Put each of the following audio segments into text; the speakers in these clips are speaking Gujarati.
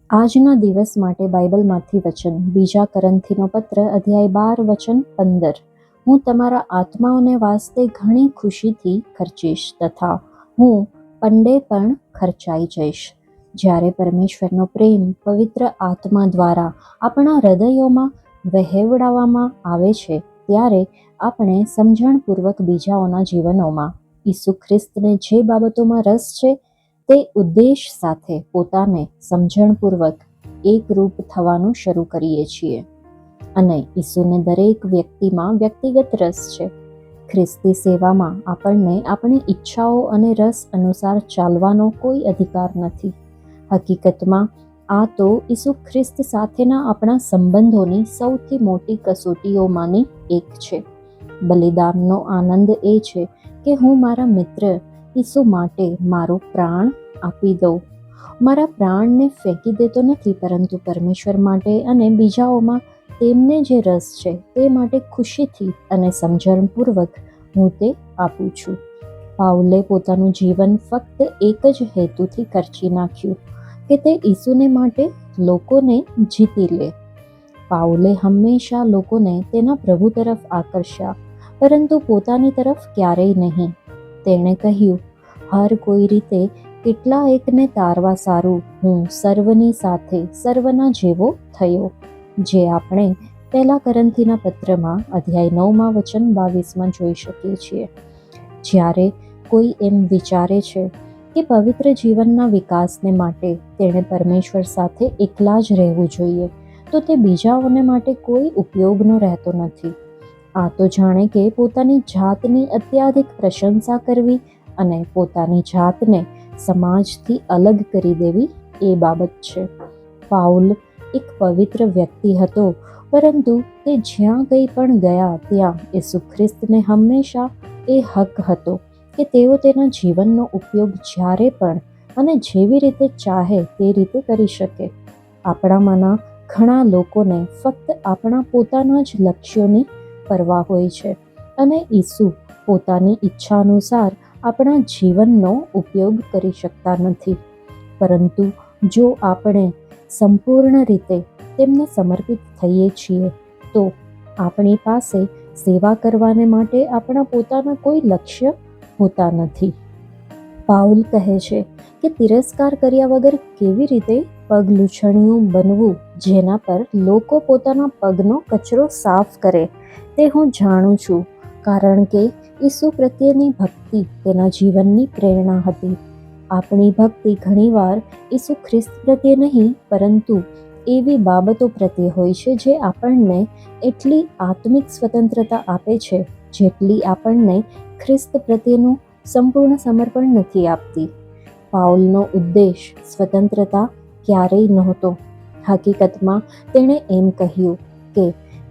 આજના દિવસ માટે બાઇબલમાંથી વચન, બીજા કરન્થીનો પત્ર, અધ્યાય 12, વચન 15. હું તમારા આત્માઓને વાસ્તે ઘણી ખુશીથી ખર્ચીશ, તથા હું પંડે પણ ખર્ચાઈ જઈશ. જ્યારે પરમેશ્વરનો પ્રેમ પવિત્ર આત્મા દ્વારા આપણા હૃદયોમાં વહેવડાવવામાં આવે છે, ત્યારે આપણે સમજણપૂર્વક બીજાઓના જીવનોમાં ઈસુ ખ્રિસ્તને જે બાબતોમાં રસ છે તે ઉદ્દેશ સાથે પોતાને સમજણપૂર્વક એકરૂપ થવાનું શરૂ કરીએ છીએ. અને ઈસુને દરેક વ્યક્તિમાં વ્યક્તિગત રસ છે. ખ્રિસ્તી સેવામાં આપણને આપણી ઈચ્છાઓ અને રસ અનુસાર ચાલવાનો કોઈ અધિકાર નથી. હકીકતમાં આ તો ઈસુ ખ્રિસ્ત સાથેના આપણા સંબંધોની સૌથી મોટી કસોટીઓમાંની એક છે. બલિદાનનો આનંદ એ છે કે હું મારા મિત્ર ઈસુ માટે મારો પ્રાણ આપી દઉં. મારા પ્રાણને ફેંકી દેતો નથી, પરંતુ પરમેશ્વર માટે અને બીજાઓમાં તેમને જે રસ છે તે માટે ખુશીથી અને સમજણપૂર્વક હું તે આપું છું. પાઉલે પોતાનું જીવન ફક્ત એક જ હેતુથી ખર્ચી નાખ્યું કે તે ઈસુને માટે લોકોને જીતી લે. પાઉલે હંમેશા લોકોને તેના પ્રભુ તરફ આકર્ષ્યા, પરંતુ પોતાની તરફ ક્યારેય નહીં. તેણે કહ્યું, હર કોઈ રીતે કેટલા એકને તારવા સારું હું સર્વની સાથે સર્વના જેવો થયો. જે આપણે પહેલા કરન્થીના પત્રમાં અધ્યાય 9 વચન 22 જોઈ શકીએ છીએ. જ્યારે કોઈ એમ વિચારે છે કે પવિત્ર જીવનના વિકાસને માટે તેણે પરમેશ્વર સાથે એકલા જ રહેવું જોઈએ, તો તે બીજાઓને માટે કોઈ ઉપયોગનો રહેતો નથી. આ તો જાણે કે પોતાની જાતની અત્યાધિક પ્રશંસા કરવી અને પોતાની જાતને સમાજથી અલગ કરી દેવી એ બાબત છે. પાઉલ એક પવિત્ર વ્યક્તિ હતો, પરંતુ તે જ્યાં કંઈ પણ ગયા ત્યાં ઈસુ ખ્રિસ્તને હંમેશા એ હક હતો કે તેઓ તેના જીવનનો ઉપયોગ જ્યારે પણ અને જેવી રીતે ચાહે તે રીતે કરી શકે. આપણામાંના ઘણા લોકોને ફક્ત આપણા પોતાના જ લક્ષ્યોની પરવા હોય છે, અને ઈસુ પોતાની ઈચ્છા અનુસાર આપણા જીવનનો ઉપયોગ કરી શકતા નથી. પરંતુ જો આપણે સંપૂર્ણ રીતે તેમને સમર્પિત થઈએ છીએ, તો આપણી પાસે સેવા કરવાને માટે આપણા પોતાના કોઈ લક્ષ્ય હોતા નથી. પાઉલ કહે છે કે તિરસ્કાર કર્યા વગર કેવી રીતે પગલૂછણિયું બનવું, જેના પર લોકો પોતાના પગનો કચરો સાફ કરે, તે હું જાણું છું, કારણ કે ઈસુ પ્રત્યેની ભક્તિ તેના જીવનની પ્રેરણા હતી. આપણી ભક્તિ ઘણીવાર ઈસુ ખ્રિસ્ત પ્રત્યે નહીં, પરંતુ એવી બાબતો પ્રત્યે હોય છે જે આપણને એટલી આત્મિક સ્વતંત્રતા આપે છે જેટલી આપણને ખ્રિસ્ત પ્રત્યેનું સંપૂર્ણ સમર્પણ નથી આપતી. પાઉલનો ઉદ્દેશ સ્વતંત્રતા ક્યારેય નહોતો. હકીકતમાં તેણે એમ કહ્યું કે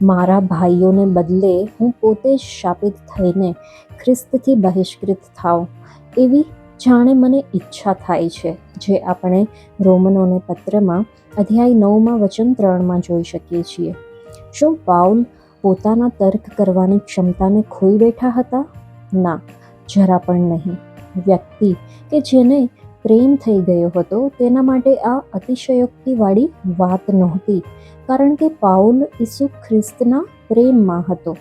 મારા ભાઈઓને બદલે હું પોતે જ શાપિત થઈને ખ્રિસ્તથી બહિષ્કૃત થાવ, એવી જાણે મને ઈચ્છા થાય છે, જે આપણે રોમનોને પત્રમાં અધ્યાય 9 વચન 3 જોઈ શકીએ છીએ. શું પાઉલ પોતાના તર્ક કરવાની ક્ષમતાને ખોઈ બેઠા હતા? ના, જરા પણ નહીં. વ્યક્તિ કે જેને પ્રેમ થઈ ગયો હતો તેના માટે આ અતિશયોક્તિવાળી વાત નહોતી, કારણ કે પાઉલ ઈસુ ખ્રિસ્તના પ્રેમમાં હતો.